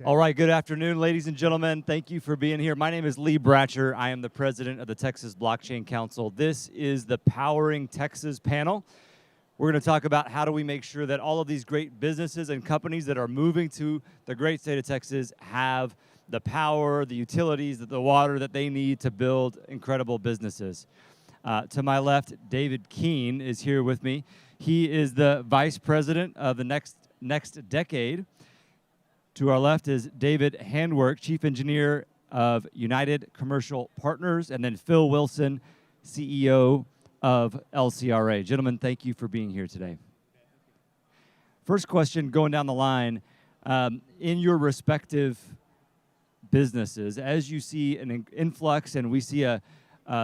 All right, good afternoon, ladies and gentlemen. Thank you for being here. My name is Lee Bratcher. I am the president of the Texas Blockchain Council. This is the Powering Texas panel. We're going to talk about how do we make sure that all of these great businesses and companies that are moving to the great state of Texas have the power, the utilities, the water that they need to build incredible businesses. To my left, David Keane is here with me. He is the vice president of the next decade. To our left is David Handwork, chief engineer of United Commercial Partners, and then Phil Wilson, CEO of LCRA. Gentlemen, thank you for being here today. First question, going down the line, in your respective businesses, as you see an influx and we see a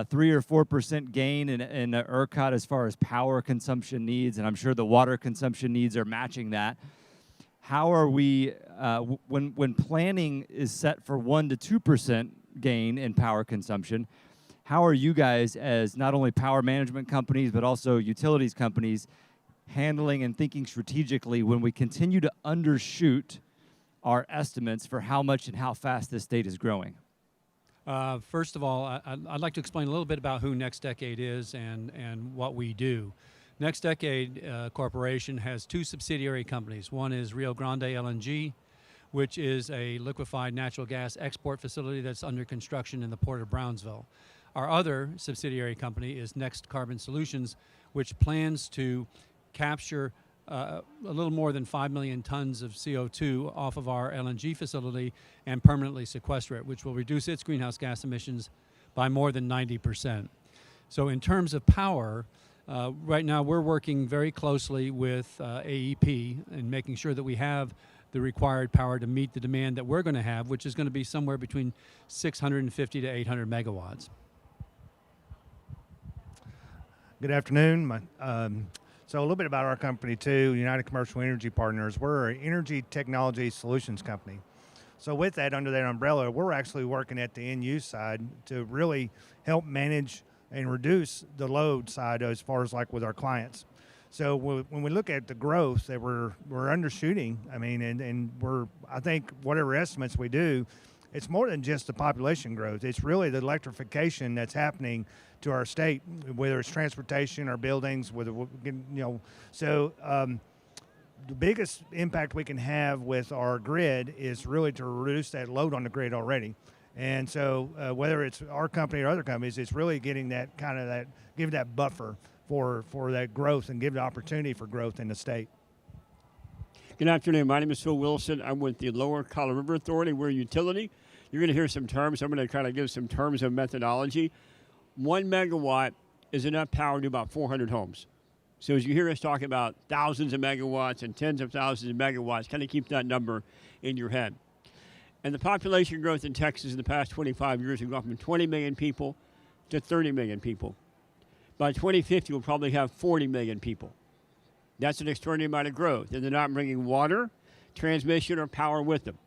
3 or 4% gain in ERCOT as far as power consumption needs, and I'm sure the water consumption needs are matching that. How are we, when planning is set for 1 to 2% gain in power consumption, how are you guys as not only power management companies but also utilities companies handling and thinking strategically when we continue to undershoot our estimates for how much and how fast this state is growing? First of all, I'd like to explain a little bit about who Next Decade is and what we do. Next Decade Corporation has 2 subsidiary companies. One is Rio Grande LNG, which is a liquefied natural gas export facility that's under construction in the port of Brownsville. Our other subsidiary company is Next Carbon Solutions, which plans to capture a little more than 5 million tons of CO2 off of our LNG facility and permanently sequester it, which will reduce its greenhouse gas emissions by more than 90%. So in terms of power, right now we're working very closely with AEP and making sure that we have the required power to meet the demand that we're going to have, which is going to be somewhere between 650 to 800 megawatts. Good afternoon. So a little bit about our company too, United Commercial Energy Partners. We're an energy technology solutions company. So with that, under that umbrella, we're actually working at the end use side to really help manage and reduce the load side as far as like with our clients. So when we look at the growth that we're undershooting, I mean, and I think whatever estimates we do, it's more than just the population growth. It's really the electrification that's happening to our state, whether it's transportation or buildings, So the biggest impact we can have with our grid is really to reduce that load on the grid already. And so whether it's our company or other companies, it's really getting that give that buffer for that growth and give the opportunity for growth in the state. Good afternoon. My name is Phil Wilson. I'm with the Lower Colorado River Authority. We're a utility. You're going to hear some terms. I'm going to kind of give some terms of methodology. 1 megawatt is enough power to about 400 homes. So as you hear us talking about thousands of megawatts and tens of thousands of megawatts, kind of keep that number in your head. And the population growth in Texas in the past 25 years has gone from 20 million people to 30 million people. By 2050, we'll probably have 40 million people. That's an extraordinary amount of growth. And they're not bringing water, transmission, or power with them.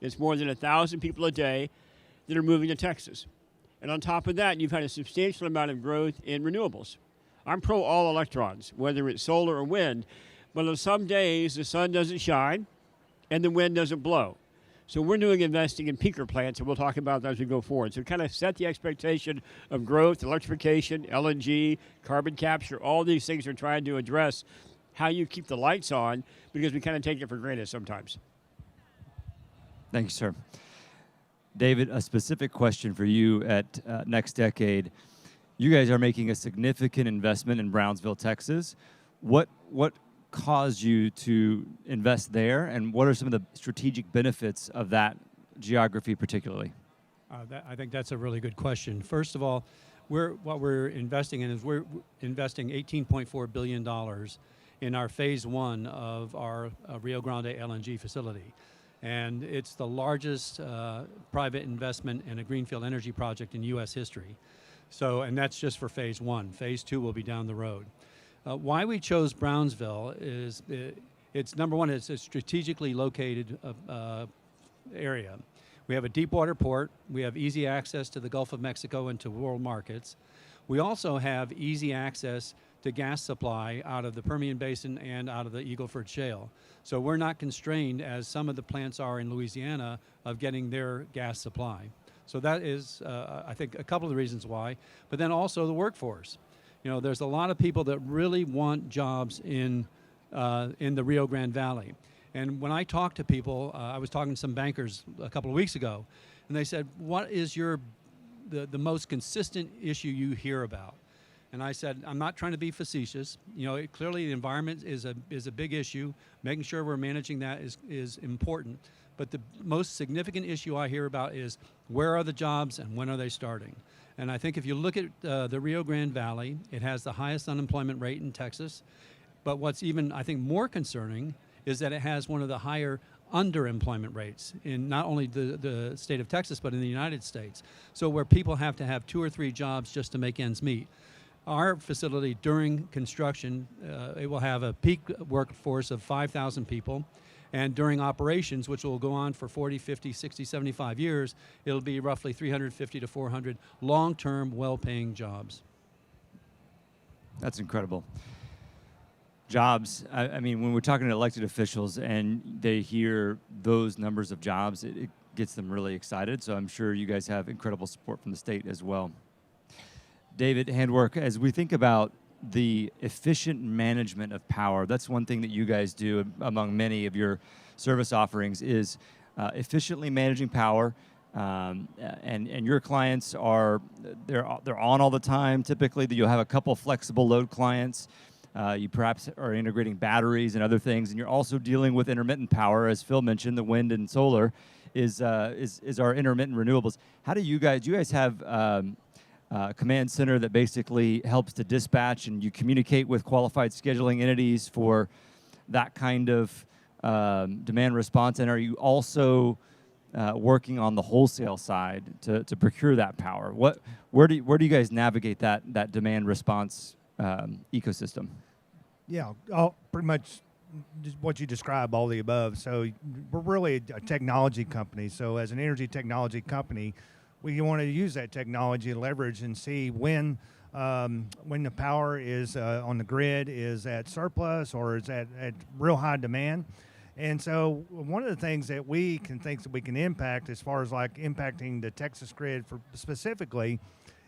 It's more than 1,000 people a day that are moving to Texas. And on top of that, you've had a substantial amount of growth in renewables. I'm pro all electrons, whether it's solar or wind, but on some days the sun doesn't shine and the wind doesn't blow. So we're doing investing in peaker plants, and we'll talk about that as we go forward. So kind of set the expectation of growth, electrification, LNG, carbon capture, all these things are trying to address how you keep the lights on, because we kind of take it for granted sometimes. Thank you, sir. David, a specific question for you at Next Decade. You guys are making a significant investment in Brownsville, Texas. What caused you to invest there, and what are some of the strategic benefits of that geography particularly? I think that's a really good question. First of all, what we're investing in is we're investing $18.4 billion in our phase 1 of our Rio Grande LNG facility. And it's the largest private investment in a greenfield energy project in U.S. history. So, and that's just for phase 1. Phase 2 will be down the road. Why we chose Brownsville is it's number one, it's a strategically located area. We have a deep water port. We have easy access to the Gulf of Mexico and to world markets. We also have easy access to gas supply out of the Permian Basin and out of the Eagle Ford Shale. So we're not constrained, as some of the plants are in Louisiana, of getting their gas supply. So that is, I think, a couple of the reasons why. But then also the workforce. You know, there's a lot of people that really want jobs in the Rio Grande Valley. And when I talk to people, I was talking to some bankers a couple of weeks ago, and they said, what is the most consistent issue you hear about? And I said, I'm not trying to be facetious. You know, clearly the environment is a big issue. Making sure we're managing that is important. But the most significant issue I hear about is, where are the jobs and when are they starting? And I think if you look at the Rio Grande Valley, it has the highest unemployment rate in Texas. But what's even, I think, more concerning is that it has one of the higher underemployment rates in not only the state of Texas, but in the United States. So where people have to have 2 or 3 jobs just to make ends meet. Our facility during construction, it will have a peak workforce of 5,000 people. And during operations, which will go on for 40, 50, 60, 75 years, it'll be roughly 350 to 400 long-term, well-paying jobs. That's incredible. Jobs, I mean, when we're talking to elected officials and they hear those numbers of jobs, it gets them really excited. So I'm sure you guys have incredible support from the state as well. David, Handwork, as we think about the efficient management of power, that's one thing that you guys do among many of your service offerings, is efficiently managing power. And your clients they're on all the time. Typically, you'll have a couple flexible load clients. You perhaps are integrating batteries and other things, and you're also dealing with intermittent power, as Phil mentioned. The wind and solar is our intermittent renewables. How do you guys have command center that basically helps to dispatch, and you communicate with qualified scheduling entities for that kind of demand response? And are you also working on the wholesale side to procure that power? Where do you guys navigate that demand response ecosystem? Yeah, pretty much just what you described, all the above. So we're really a technology company. So as an energy technology company, we want to use that technology to leverage and see when the power is on the grid is at surplus or is at real high demand. And so one of the things that we can think that we can impact, as far as like impacting the Texas grid for specifically,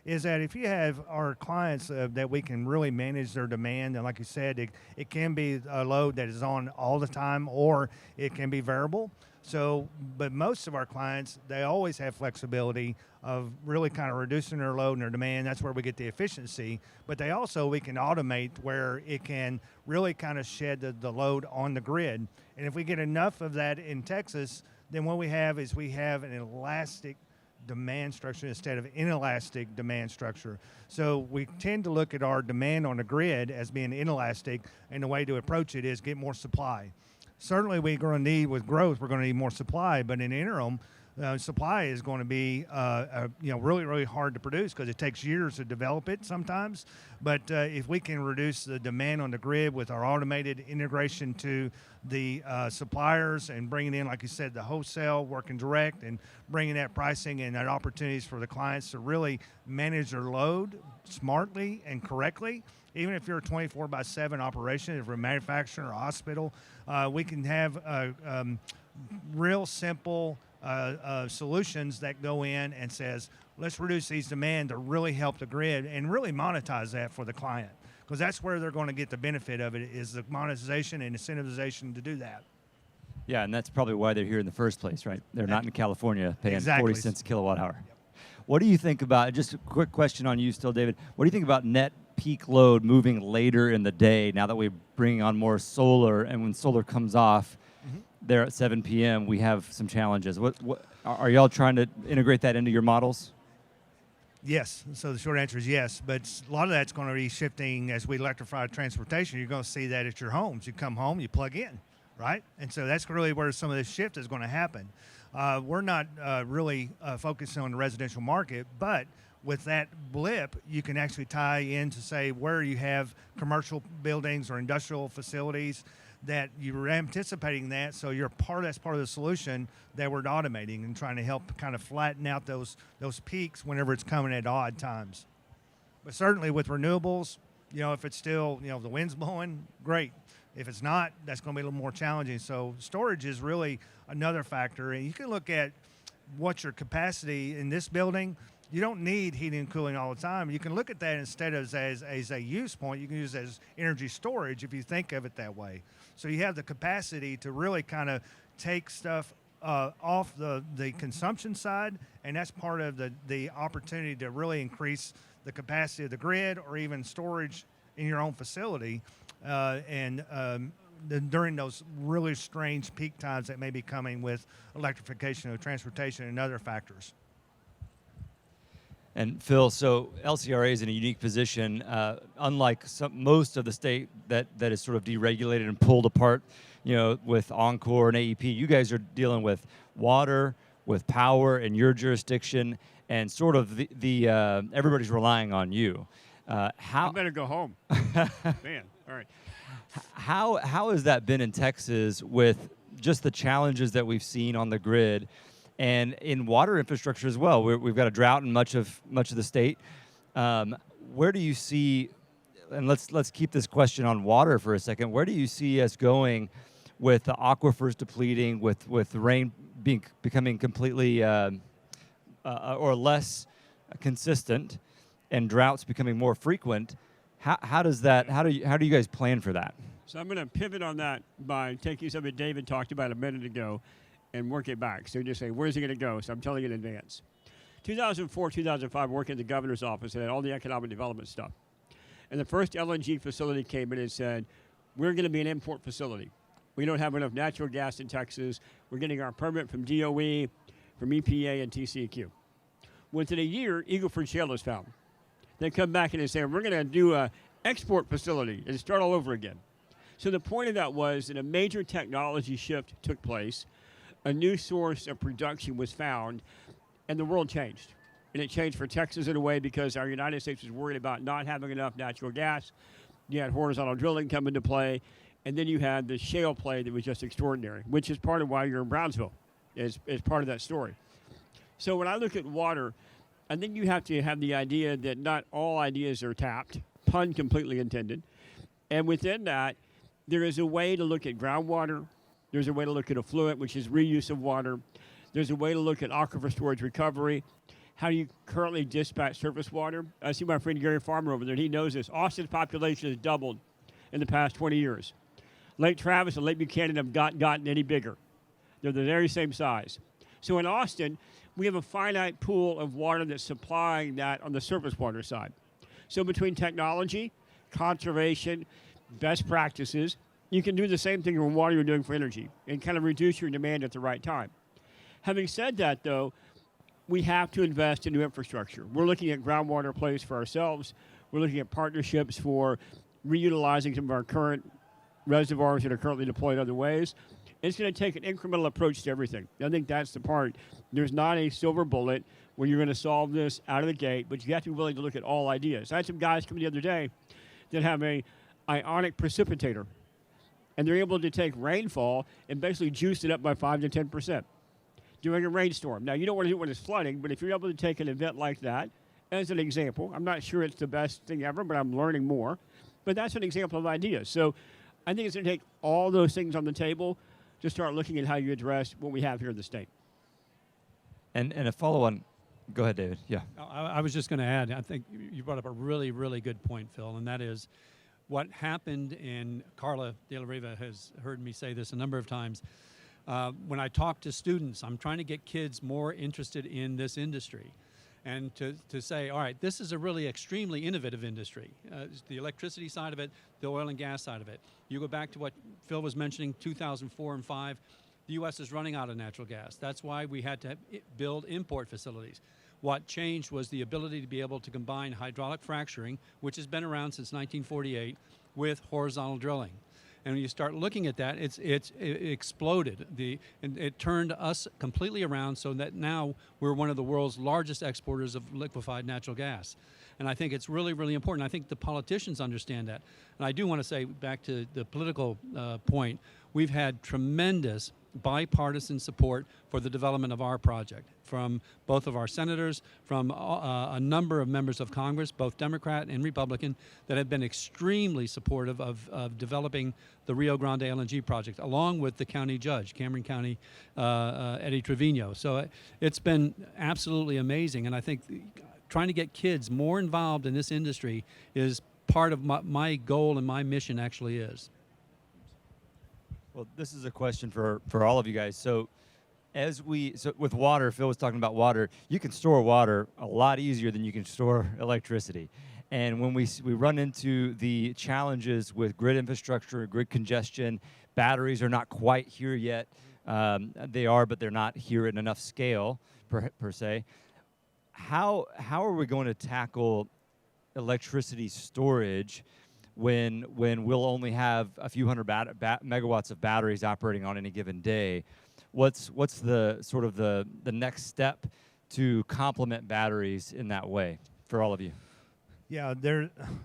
is that if you have our clients that we can really manage their demand, and like you said, it can be a load that is on all the time, or it can be variable. So, but most of our clients, they always have flexibility of really kind of reducing their load and their demand. That's where we get the efficiency. But we can automate where it can really kind of shed the load on the grid. And if we get enough of that in Texas, then what we have is an elastic demand structure instead of inelastic demand structure. So we tend to look at our demand on the grid as being inelastic, and the way to approach it is get more supply. Certainly we're going to need, with growth, we're going to need more supply, but in the interim, supply is going to be really, really hard to produce because it takes years to develop it sometimes. But if we can reduce the demand on the grid with our automated integration to the suppliers and bringing in, like you said, the wholesale, working direct, and bringing that pricing and that opportunities for the clients to really manage their load smartly and correctly. Even if you're a 24/7 operation, if we're a manufacturer or a hospital, we can have real simple solutions that go in and says, let's reduce these demand to really help the grid and really monetize that for the client, because that's where they're going to get the benefit of it, is the monetization and incentivization to do that. Yeah, and that's probably why they're here in the first place, right? They're not in California paying Exactly. 40 cents a kilowatt hour. Yep. What do you think about, just a quick question on you still, David, what do you think about net peak load moving later in the day now that we're bringing on more solar, and when solar comes off, there at 7 p.m., we have some challenges. What are y'all trying to integrate that into your models? Yes. So the short answer is yes. But a lot of that's going to be shifting as we electrify transportation. You're going to see that at your homes. You come home, you plug in, right? And so that's really where some of this shift is going to happen. We're not really focusing on the residential market, but with that blip, you can actually tie in to say where you have commercial buildings or industrial facilities that you're anticipating that, so that's part of the solution that we're automating and trying to help kind of flatten out those peaks whenever it's coming at odd times. But certainly with renewables, If it's still, the wind's blowing, great. If it's not, that's going to be a little more challenging. So storage is really another factor. And you can look at what's your capacity in this building. You don't need heating and cooling all the time. You can look at that instead of as a use point. You can use it as energy storage if you think of it that way. So you have the capacity to really kind of take stuff off the consumption side, and that's part of the opportunity to really increase the capacity of the grid or even storage in your own facility during those really strange peak times that may be coming with electrification of transportation and other factors. And Phil, so LCRA is in a unique position, unlike most of the state that is sort of deregulated and pulled apart, with Encore and AEP. You guys are dealing with water, with power in your jurisdiction, and sort of the everybody's relying on you. I better go home. Man, all right. How has that been in Texas with just the challenges that we've seen on the grid? And in water infrastructure as well, we've got a drought in much of the state. Where do you see, and let's keep this question on water for a second. Where do you see us going with the aquifers depleting, with rain becoming completely or less consistent, and droughts becoming more frequent? How do you guys plan for that? So I'm going to pivot on that by taking something David talked about a minute ago and work it back. So you just say, where's it going to go? So I'm telling you in advance. 2004, 2005, working at the governor's office and had all the economic development stuff. And the first LNG facility came in and said, we're going to be an import facility. We don't have enough natural gas in Texas. We're getting our permit from DOE, from EPA, and TCEQ. Within a year, Eagle Ford Shale is found. They come back and they say, we're going to do an export facility and start all over again. So the point of that was that a major technology shift took place. A new source of production was found, and the world changed. And it changed for Texas in a way because our United States was worried about not having enough natural gas. You had horizontal drilling come into play, and then you had the shale play that was just extraordinary, which is part of why you're in Brownsville, is part of that story. So when I look at water, I think you have to have the idea that not all ideas are tapped, pun completely intended. And within that, there is a way to look at groundwater. There's a way to look at effluent, which is reuse of water. There's a way to look at aquifer storage recovery. How do you currently dispatch surface water? I see my friend Gary Farmer over there, and he knows this. Austin's population has doubled in the past 20 years. Lake Travis and Lake Buchanan have gotten any bigger. They're the very same size. So in Austin, we have a finite pool of water that's supplying that on the surface water side. So between technology, conservation, best practices, you can do the same thing with water you're doing for energy and kind of reduce your demand at the right time. Having said that, though, we have to invest in new infrastructure. We're looking at groundwater plays for ourselves. We're looking at partnerships for reutilizing some of our current reservoirs that are currently deployed other ways. It's going to take an incremental approach to everything. I think that's the part. There's not a silver bullet where you're going to solve this out of the gate, but you have to be willing to look at all ideas. I had some guys come the other day that have a ionic precipitator, and they're able to take rainfall and basically juice it up by 5 to 10% during a rainstorm. Now, you don't want to do it when it's flooding, but if you're able to take an event like that, as an example, I'm not sure it's the best thing ever, but I'm learning more, but that's an example of ideas. So I think it's going to take all those things on the table to start looking at how you address what we have here in the state. And a follow-on. Go ahead, David. Yeah. I was just going to add, I think you brought up a really, really good point, Phil, and that is what happened, and Carla De La Riva has heard me say this a number of times. When I talk to students, I'm trying to get kids more interested in this industry and to say, all right, this is a really extremely innovative industry. The electricity side of it, the oil and gas side of it. You go back to what Phil was mentioning, 2004 and 5, the U.S. is running out of natural gas. That's why we had to build import facilities. What changed was the ability to be able to combine hydraulic fracturing, which has been around since 1948, with horizontal drilling. And when you start looking at that, it exploded. And it turned us completely around so that now we're one of the world's largest exporters of liquefied natural gas. And I think it's really, really important. I think the politicians understand that. And I do want to say, back to the political point, we've had tremendous bipartisan support for the development of our project from both of our senators, from a number of members of Congress, both Democrat and Republican, that have been extremely supportive of developing the Rio Grande LNG project, along with the county judge, Cameron County, Eddie Trevino. So it's been absolutely amazing, and I think trying to get kids more involved in this industry is part of my goal and my mission actually is. Well, this is a question for all of you guys. So with water, Phil was talking about water, you can store water a lot easier than you can store electricity. And when we run into the challenges with grid infrastructure, grid congestion, batteries are not quite here yet. They are, but they're not here in enough scale per se. How are we going to tackle electricity storage when we'll only have a few hundred megawatts of batteries operating on any given day? What's the sort of the next step to complement batteries in that way for all of you? Yeah,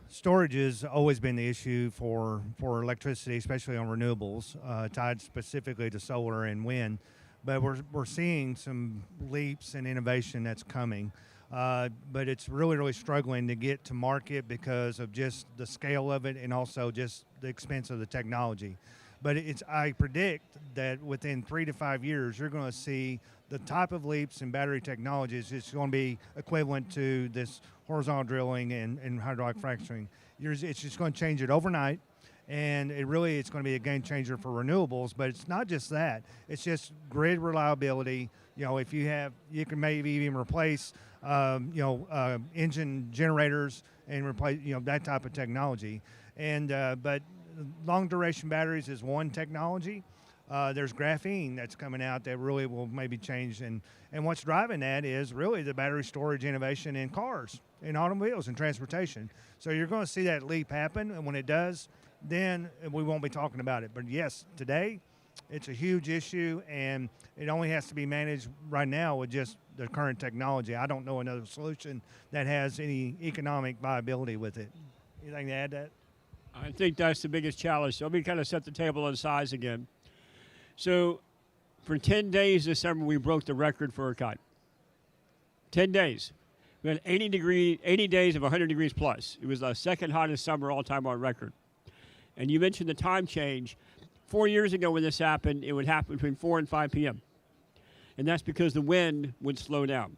storage has always been the issue for electricity, especially on renewables, tied specifically to solar and wind. But we're seeing some leaps in innovation that's coming. But it's really struggling to get to market because of just the scale of it and also just the expense of the technology. But I predict that within 3 to 5 years, you're going to see the type of leaps in battery technologies. It's going to be equivalent to this horizontal drilling and hydraulic fracturing. It's just going to change it overnight. And it's going to be a game changer for renewables, but it's not just that. It's just grid reliability. If you can maybe even replace, engine generators and replace, that type of technology. But long duration batteries is one technology. There's graphene that's coming out that really will maybe change. And what's driving that is really the battery storage innovation in cars, in automobiles, and transportation. So you're going to see that leap happen. And when it does, then we won't be talking about it. But yes, today it's a huge issue, and it only has to be managed right now with just the current technology. I don't know another solution that has any economic viability with it. Anything to add to that? I think that's the biggest challenge. So let me kind of set the table on size again. So for 10 days this summer, we broke the record for ERCOT. 10 days. We had 80 days of 100 degrees plus. It was the second hottest summer all time on record. And you mentioned the time change. 4 years ago when this happened, it would happen between 4 and 5 p.m. And that's because the wind would slow down.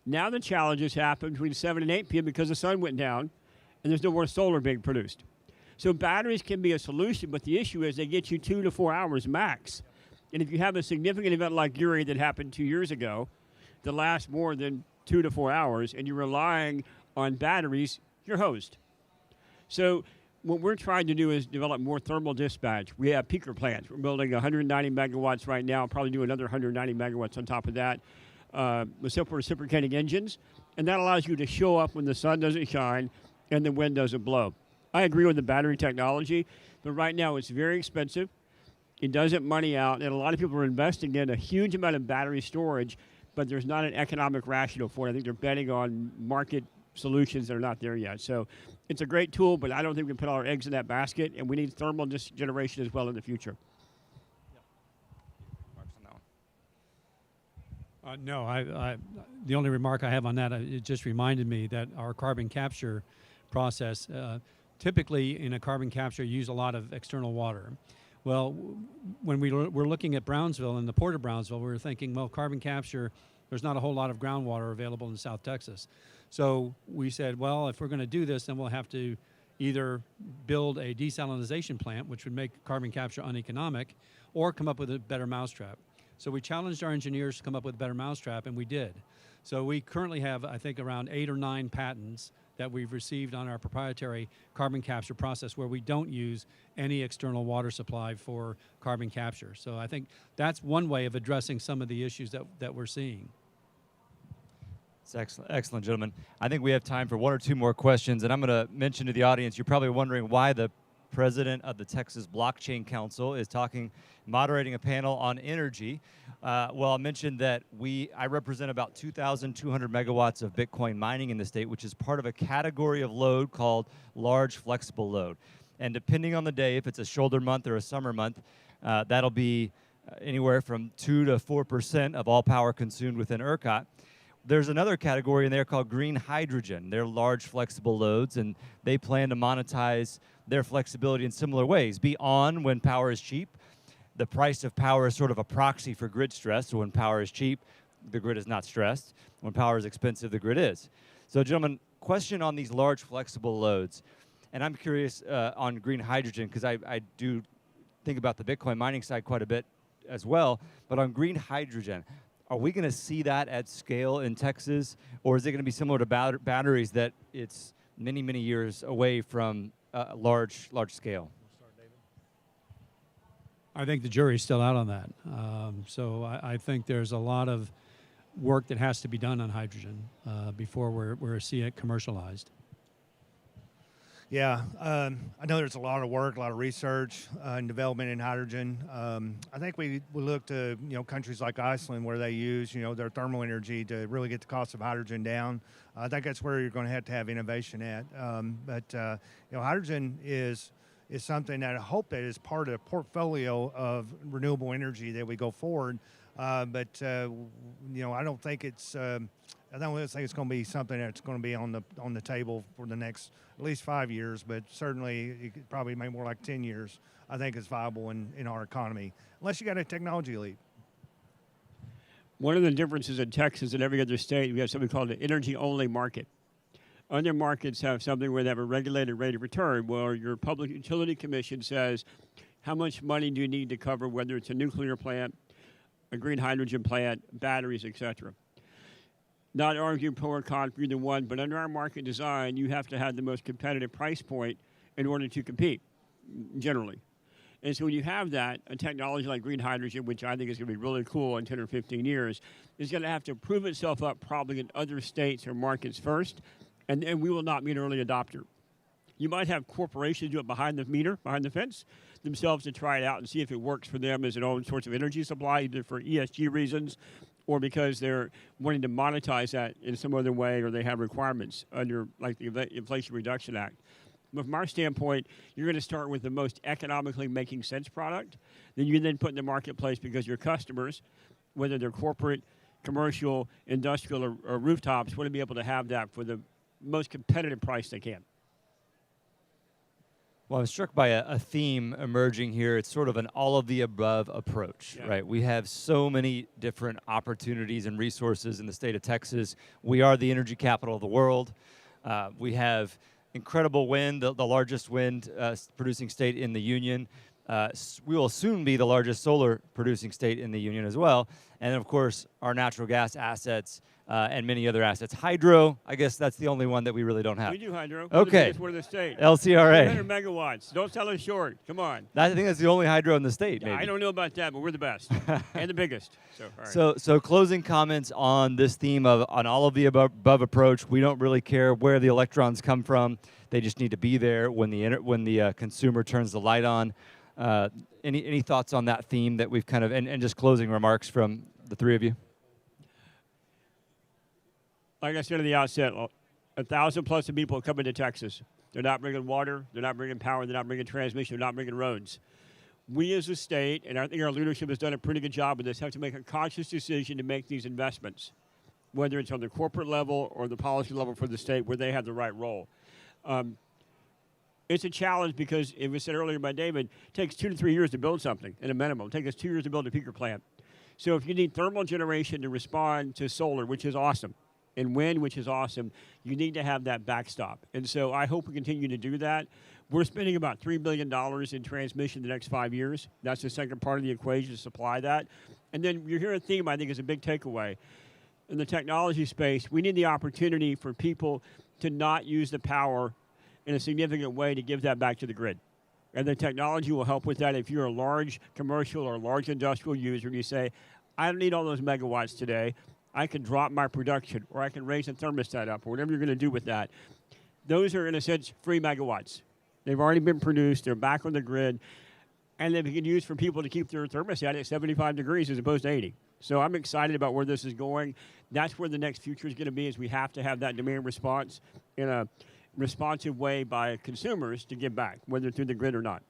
Now the challenges happen between 7 and 8 p.m. because the sun went down and there's no more solar being produced. So batteries can be a solution, but the issue is they get you 2 to 4 hours max. And if you have a significant event like Uri that happened 2 years ago that lasts more than 2 to 4 hours and you're relying on batteries, you're hosed. So what we're trying to do is develop more thermal dispatch. We have peaker plants. We're building 190 megawatts right now, probably do another 190 megawatts on top of that with simple reciprocating engines. And that allows you to show up when the sun doesn't shine and the wind doesn't blow. I agree with the battery technology, but right now it's very expensive. It doesn't money out, and a lot of people are investing in a huge amount of battery storage, but there's not an economic rationale for it. I think they're betting on market solutions that are not there yet. So it's a great tool, but I don't think we can put all our eggs in that basket, and we need thermal generation as well in the future. No, the only remark I have on that, it just reminded me that our carbon capture process, typically in a carbon capture, you use a lot of external water. Well, when we're looking at Brownsville and the Port of Brownsville, we were thinking, well, carbon capture, there's not a whole lot of groundwater available in South Texas. So we said, well, if we're going to do this, then we'll have to either build a desalinization plant, which would make carbon capture uneconomic, or come up with a better mousetrap. So we challenged our engineers to come up with a better mousetrap, and we did. So we currently have, I think, around 8 or 9 patents that we've received on our proprietary carbon capture process where we don't use any external water supply for carbon capture. So I think that's one way of addressing some of the issues that we're seeing. It's excellent, gentlemen. I think we have time for 1 or 2 more questions, and I'm going to mention to the audience, you're probably wondering why the president of the Texas Blockchain Council is moderating a panel on energy. Well, I'll mention that I represent about 2,200 megawatts of Bitcoin mining in the state, which is part of a category of load called large flexible load. And depending on the day, if it's a shoulder month or a summer month, that'll be anywhere from 2 to 4% of all power consumed within ERCOT. There's another category in there called green hydrogen. They're large flexible loads, and they plan to monetize their flexibility in similar ways. Be on when power is cheap. The price of power is sort of a proxy for grid stress. So when power is cheap, the grid is not stressed. When power is expensive, the grid is. So gentlemen, question on these large flexible loads. And I'm curious on green hydrogen, because I do think about the Bitcoin mining side quite a bit as well. But on green hydrogen, are we going to see that at scale in Texas? Or is it going to be similar to batteries that it's many, many years away from large scale? I think the jury's still out on that. So I think there's a lot of work that has to be done on hydrogen before we're seeing it commercialized. Yeah, I know there's a lot of work, a lot of research and development in hydrogen. I think we look to countries like Iceland where they use their thermal energy to really get the cost of hydrogen down. I think that's where you're going to have innovation at. But hydrogen is something that I hope that is part of the portfolio of renewable energy that we go forward. But I don't think it's. I don't think it's going to be something that's going to be on the table for the next at least 5 years, but certainly it could probably make more like 10 years. I think it's viable in our economy, unless you got a technology leap. One of the differences in Texas and every other state, we have something called an energy-only market. Other markets have something where they have a regulated rate of return, where your Public Utility Commission says, how much money do you need to cover whether it's a nuclear plant, a green hydrogen plant, batteries, et cetera. Not arguing pro or con for either one, but under our market design, you have to have the most competitive price point in order to compete, generally. And so when you have that, a technology like green hydrogen, which I think is going to be really cool in 10 or 15 years, is going to have to prove itself up probably in other states or markets first, and we will not be an early adopter. You might have corporations do it behind the meter, behind the fence, themselves to try it out and see if it works for them as an own source of energy supply, either for ESG reasons or because they're wanting to monetize that in some other way, or they have requirements under like the Inflation Reduction Act. But from our standpoint, you're going to start with the most economically making sense product. Then you then put in the marketplace because your customers, whether they're corporate, commercial, industrial, or rooftops, want to be able to have that for the most competitive price they can. Well, I'm struck by a theme emerging here. It's sort of an all-of-the-above approach, right? We have so many different opportunities and resources in the state of Texas. We are the energy capital of the world. We have incredible wind, the largest wind producing state in the union. We will soon be the largest solar producing state in the union as well. And, of course, our natural gas assets and many other assets. Hydro, I guess that's the only one that we really don't have. We do hydro. Okay. We're the state. LCRA. 300 megawatts. Don't sell us short. Come on. I think that's the only hydro in the state, maybe. I don't know about that, but we're the best and the biggest. So, all right. So closing comments on this theme of an all of the above approach. We don't really care where the electrons come from. They just need to be there when the consumer turns the light on. Any thoughts on that theme that we've kind of and just closing remarks from the three of you? Like I said at the outset, 1,000+ people coming to Texas. They're not bringing water. They're not bringing power. They're not bringing transmission. They're not bringing roads. We as a state, and I think our leadership has done a pretty good job with this, have to make a conscious decision to make these investments, whether it's on the corporate level or the policy level for the state where they have the right role. It's a challenge because, it was said earlier by David, it takes 2 to 3 years to build something at a minimum. It takes us 2 years to build a peaker plant. So if you need thermal generation to respond to solar, which is awesome, and wind, which is awesome, you need to have that backstop. And so I hope we continue to do that. We're spending about $3 billion in transmission the next 5 years. That's the second part of the equation to supply that. And then you're hearing a theme I think is a big takeaway. In the technology space, we need the opportunity for people to not use the power in a significant way to give that back to the grid. And the technology will help with that. If you're a large commercial or large industrial user and you say, I don't need all those megawatts today, I can drop my production, or I can raise the thermostat up, or whatever you're going to do with that. Those are, in a sense, free megawatts. They've already been produced. They're back on the grid. And they can use for people to keep their thermostat at 75 degrees as opposed to 80. So I'm excited about where this is going. That's where the next future is going to be, is we have to have that demand response in a responsive way by consumers to give back, whether through the grid or not.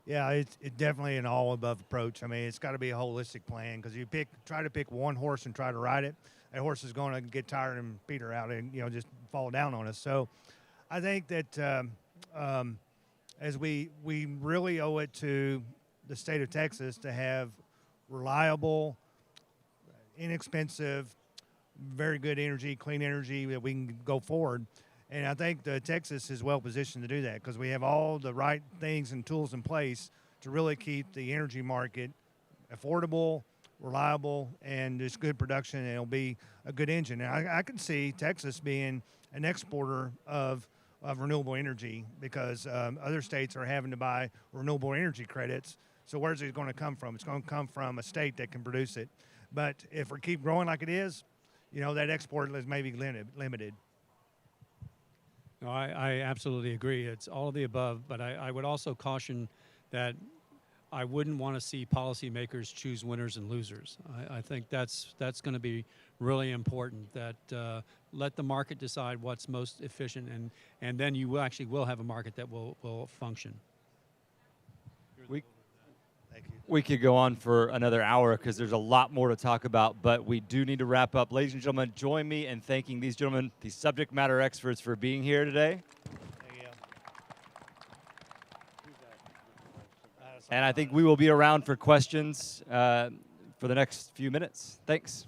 Yeah, it's definitely an all-above approach. I mean, it's got to be a holistic plan because you try to pick one horse and try to ride it. That horse is going to get tired and peter out and just fall down on us. So, I think that as we really owe it to the state of Texas to have reliable, inexpensive, very good energy, clean energy that we can go forward. And I think Texas is well positioned to do that because we have all the right things and tools in place to really keep the energy market affordable, reliable, and just good production. And it'll be a good engine. And I can see Texas being an exporter of renewable energy because other states are having to buy renewable energy credits. So where's it going to come from? It's going to come from a state that can produce it. But if we keep growing like it is, that export is maybe limited. No, I absolutely agree. It's all of the above, but I would also caution that I wouldn't want to see policymakers choose winners and losers. I think that's going to be really important, that let the market decide what's most efficient, and then you actually will have a market that will function. Thank you. We could go on for another hour because there's a lot more to talk about, but we do need to wrap up. Ladies and gentlemen, join me in thanking these gentlemen, these subject matter experts, for being here today. Thank you. And I think we will be around for questions for the next few minutes. Thanks.